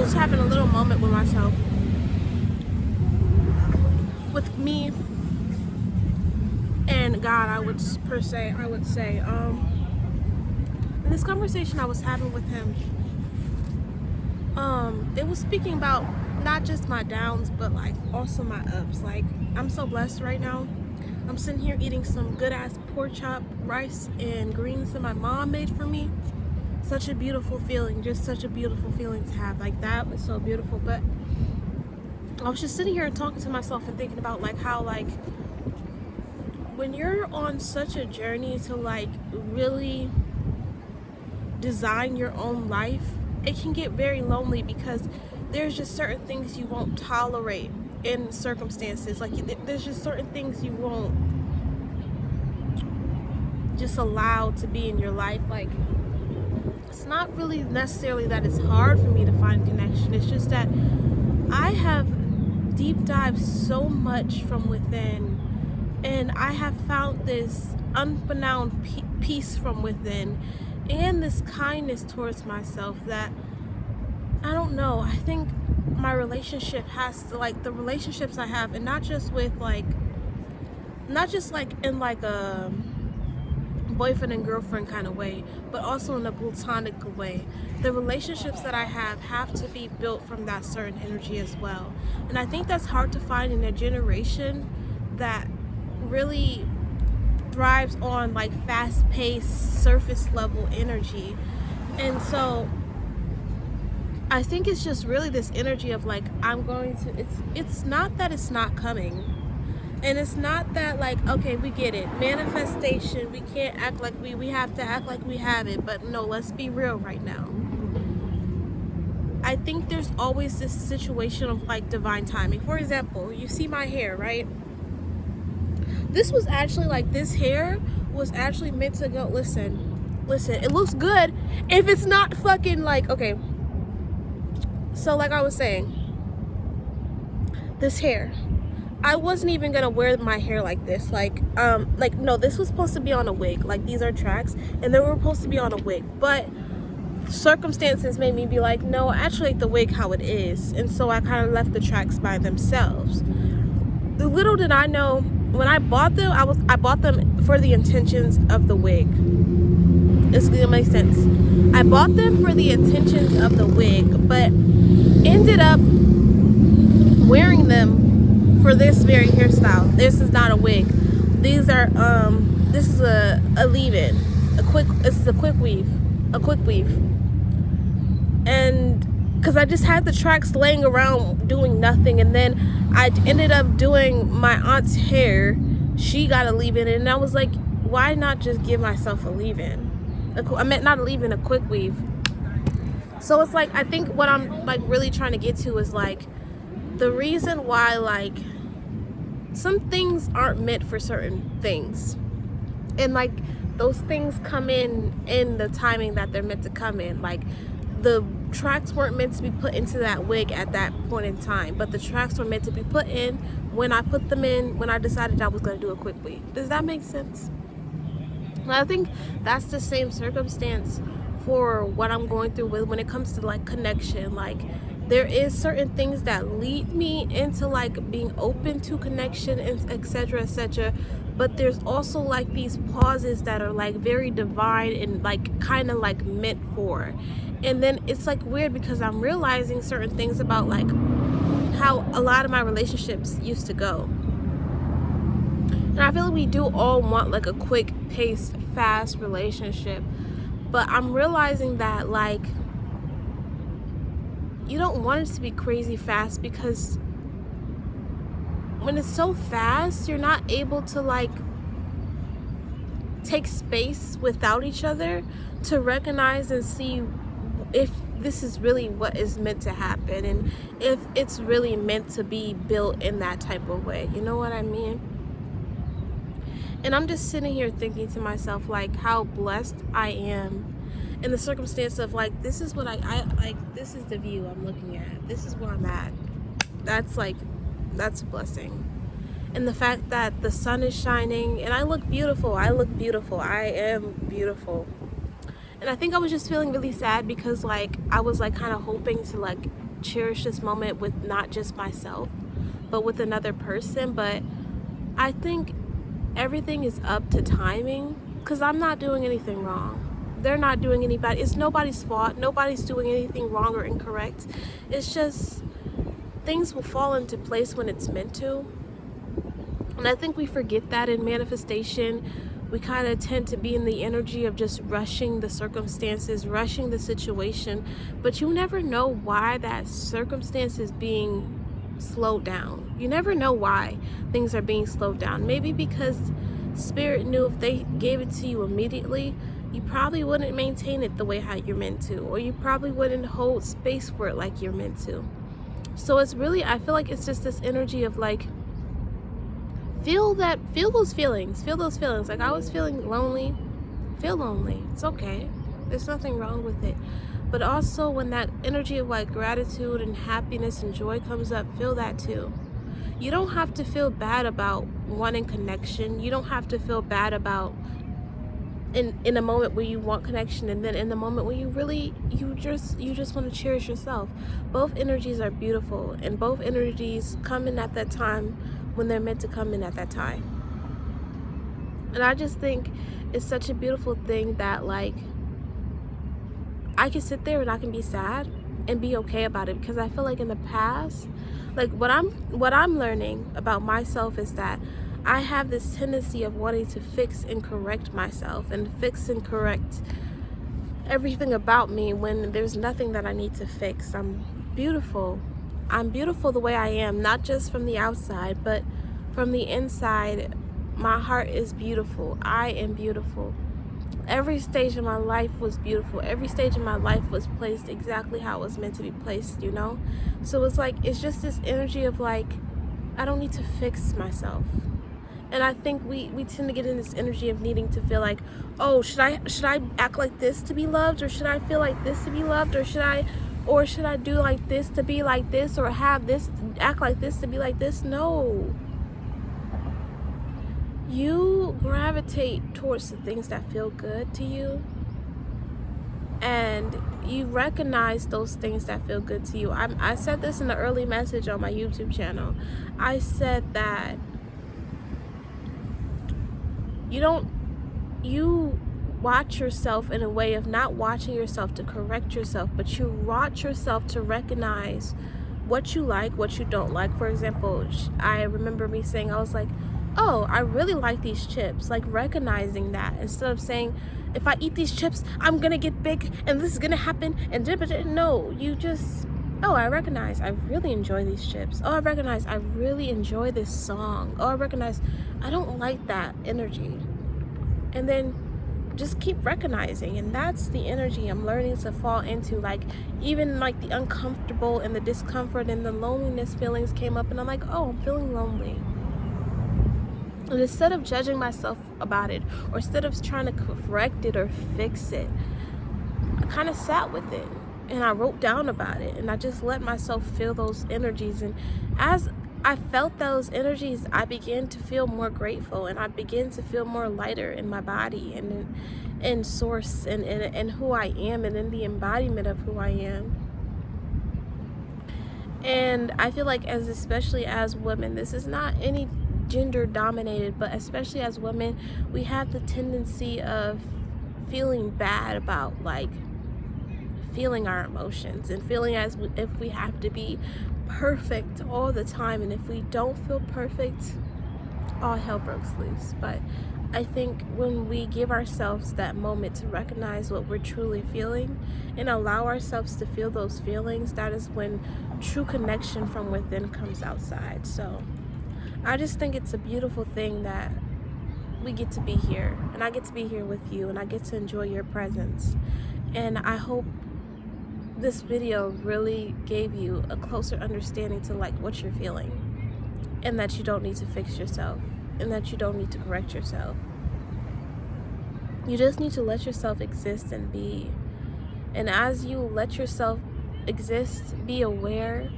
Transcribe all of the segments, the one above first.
was having a little moment with myself, with me and God. I would say, in this conversation I was having with him, it was speaking about not just my downs, but like also my ups. Like, I'm so blessed right now. I'm sitting here eating some good ass pork chop, rice, and greens that my mom made for me. Such a beautiful feeling, just such a beautiful feeling to have. Like, that was so beautiful. But I was just sitting here and talking to myself and thinking about like how, like, when you're on such a journey to like really design your own life, it can get very lonely because there's just certain things you won't tolerate in circumstances. Like, there's just certain things you won't just allow to be in your life. Like, it's not really necessarily that it's hard for me to find connection. It's just that I have deep dived so much from within, and I have found this unbeknown peace from within and this kindness towards myself that, I don't know, I think my relationship has to, like, the relationships I have, and not just in like a boyfriend and girlfriend kind of way, but also in a platonic way. The relationships that I have to be built from that certain energy as well. And I think that's hard to find in a generation that really thrives on like fast-paced, surface level energy. And so I think it's just really this energy of like, it's not that it's not coming. And it's not that like, okay, we get it, manifestation, we can't act like we have to act like we have it. But no, let's be real right now. I think there's always this situation of like divine timing. For example, you see my hair, right? This was actually like, this hair was actually meant to go, listen, it looks good if it's not fucking like, okay. So like I was saying, this hair, I wasn't even gonna wear my hair like this. Like no, this was supposed to be on a wig. Like, these are tracks, and they were supposed to be on a wig. But circumstances made me be like, no, I actually like the wig how it is. And so I kind of left the tracks by themselves. Little did I know, when I bought them, I bought them for the intentions of the wig. It's gonna make sense. I bought them for the intentions of the wig, but ended up wearing them for this very hairstyle. This is not a wig. These are this is a leave-in, this is a quick weave, and because I just had the tracks laying around doing nothing, and then I ended up doing my aunt's hair. She got a leave-in, and I was like, why not just give myself a leave-in? I meant not a leave-in, a quick weave. So it's like, I think what I'm like really trying to get to is like, the reason why like some things aren't meant for certain things, and like those things come in the timing that they're meant to come in. Like, the tracks weren't meant to be put into that wig at that point in time, but the tracks were meant to be put in when I put them in, when I decided I was going to do a quick weave. Does that make sense? And I think that's the same circumstance for what I'm going through with when it comes to like connection. Like, there is certain things that lead me into like being open to connection, and etc. But there's also like these pauses that are like very divine and like kind of like meant for. And then it's like weird because I'm realizing certain things about like how a lot of my relationships used to go. And I feel like we do all want like a quick paced, fast relationship. But I'm realizing that like, you don't want it to be crazy fast, because when it's so fast, you're not able to like take space without each other to recognize and see if this is really what is meant to happen, and if it's really meant to be built in that type of way. You know what I mean? And I'm just sitting here thinking to myself like how blessed I am in the circumstance of like, this is what I like, this is the view I'm looking at, this is where I'm at. That's a blessing. And the fact that the sun is shining and I look beautiful, I am beautiful. And I think I was just feeling really sad because like I was like kind of hoping to like cherish this moment with not just myself, but with another person. But I think everything is up to timing, because I'm not doing anything wrong. They're not doing anybody. It's nobody's fault. Nobody's doing anything wrong or incorrect. It's just things will fall into place when it's meant to. And I think we forget that in manifestation. We kind of tend to be in the energy of just rushing the circumstances, rushing the situation, but you never know why that circumstance is being slowed down. You never know why things are being slowed down. Maybe because Spirit knew if they gave it to you immediately, you probably wouldn't maintain it the way how you're meant to, or you probably wouldn't hold space for it like you're meant to. So it's really, I feel like it's just this energy of like, feel those feelings. Like, I was feeling lonely. Feel lonely. It's okay. There's nothing wrong with it. But also, when that energy of like gratitude and happiness and joy comes up, feel that too. You don't have to feel bad about wanting connection. You don't have to feel bad about in a moment where you want connection, and then in the moment where you just want to cherish yourself. Both energies are beautiful, and both energies come in at that time when they're meant to come in at that time. And I just think it's such a beautiful thing that, like, I can sit there and I can be sad and be okay about it, because I feel like in the past, like, what I'm learning about myself is that I have this tendency of wanting to fix and correct myself and fix and correct everything about me when there's nothing that I need to fix. I'm beautiful. I'm beautiful the way I am, not just from the outside, but from the inside. My heart is beautiful. I am beautiful. Every stage of my life was beautiful. Every stage of my life was placed exactly how it was meant to be placed, you know? So it's like, it's just this energy of like, I don't need to fix myself. And I think we tend to get in this energy of needing to feel like, oh, should I act like this to be loved, or should I feel like this to be loved, or should I do like this to be like this, or have this act like this to be like this? No. You gravitate towards the things that feel good to you, and you recognize those things that feel good to you. I said this in the early message on my YouTube channel. I said that you watch yourself in a way of not watching yourself to correct yourself, but you watch yourself to recognize what you like, what you don't like. For example, I remember me saying, I was like, oh, I really like these chips, like recognizing that, instead of saying, if I eat these chips, I'm gonna get big and this is gonna happen, and no, you just, oh, I recognize I really enjoy these chips. Oh, I recognize I really enjoy this song. Oh, I recognize I don't like that energy. And then just keep recognizing, and that's the energy I'm learning to fall into. Like, even like the uncomfortable and the discomfort and the loneliness feelings came up, and I'm like, oh, I'm feeling lonely. And instead of judging myself about it, or instead of trying to correct it or fix it, I kind of sat with it and I wrote down about it, and I just let myself feel those energies. And as I felt those energies, I began to feel more grateful, and I began to feel more lighter in my body and in source and who I am, and in the embodiment of who I am. And I feel like, especially as women, this is not any gender dominated, but especially as women, we have the tendency of feeling bad about like feeling our emotions, and feeling as if we have to be perfect all the time, and if we don't feel perfect, all hell breaks loose. But I think when we give ourselves that moment to recognize what we're truly feeling and allow ourselves to feel those feelings, that is when true connection from within comes outside. So I just think it's a beautiful thing that we get to be here, and I get to be here with you, and I get to enjoy your presence. And I hope this video really gave you a closer understanding to like what you're feeling, and that you don't need to fix yourself, and that you don't need to correct yourself. You just need to let yourself exist and be. And as you let yourself exist, be aware,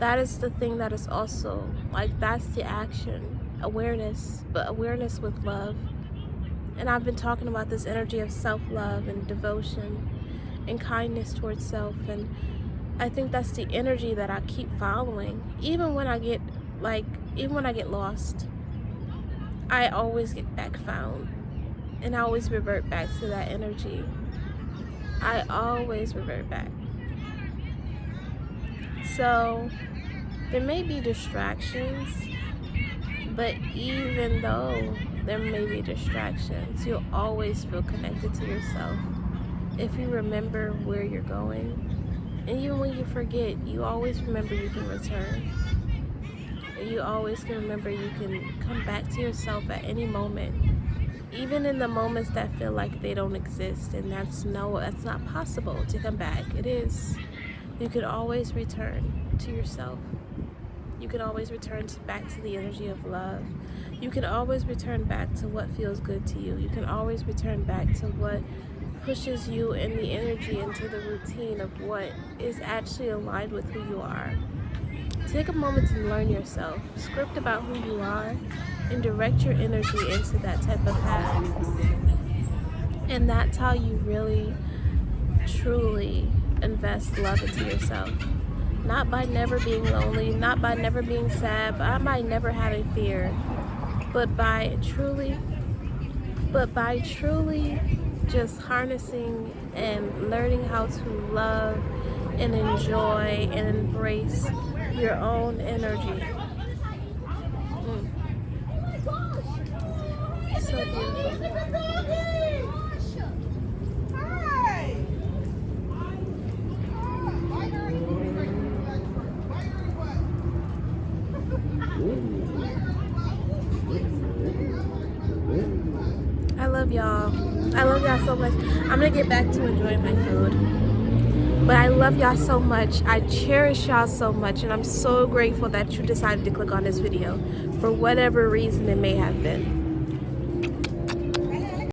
that is the thing that is also like, that's the action, awareness, but awareness with love. And I've been talking about this energy of self-love and devotion and kindness towards self, and I think that's the energy that I keep following. Even when I get lost, I always get back found. And I always revert back to that energy. I always revert back. So there may be distractions, but even though there may be distractions, you'll always feel connected to yourself if you remember where you're going. And even when you forget, you always remember you can return. You always can remember you can come back to yourself at any moment, even in the moments that feel like they don't exist. And that's not possible to come back. It is. You can always return to yourself. You can always return back to the energy of love. You can always return back to what feels good to you. You can always return back to what pushes you in the energy into the routine of what is actually aligned with who you are. Take a moment to learn yourself, script about who you are, and direct your energy into that type of path. And that's how you really, truly invest love into yourself. Not by never being lonely, not by never being sad, not by never having fear, but by truly just harnessing and learning how to love and enjoy and embrace your own energy. So beautiful. I love y'all. I love y'all so much. I'm gonna get back to enjoying my food. But I love y'all so much. I cherish y'all so much, and I'm so grateful that you decided to click on this video for whatever reason it may have been.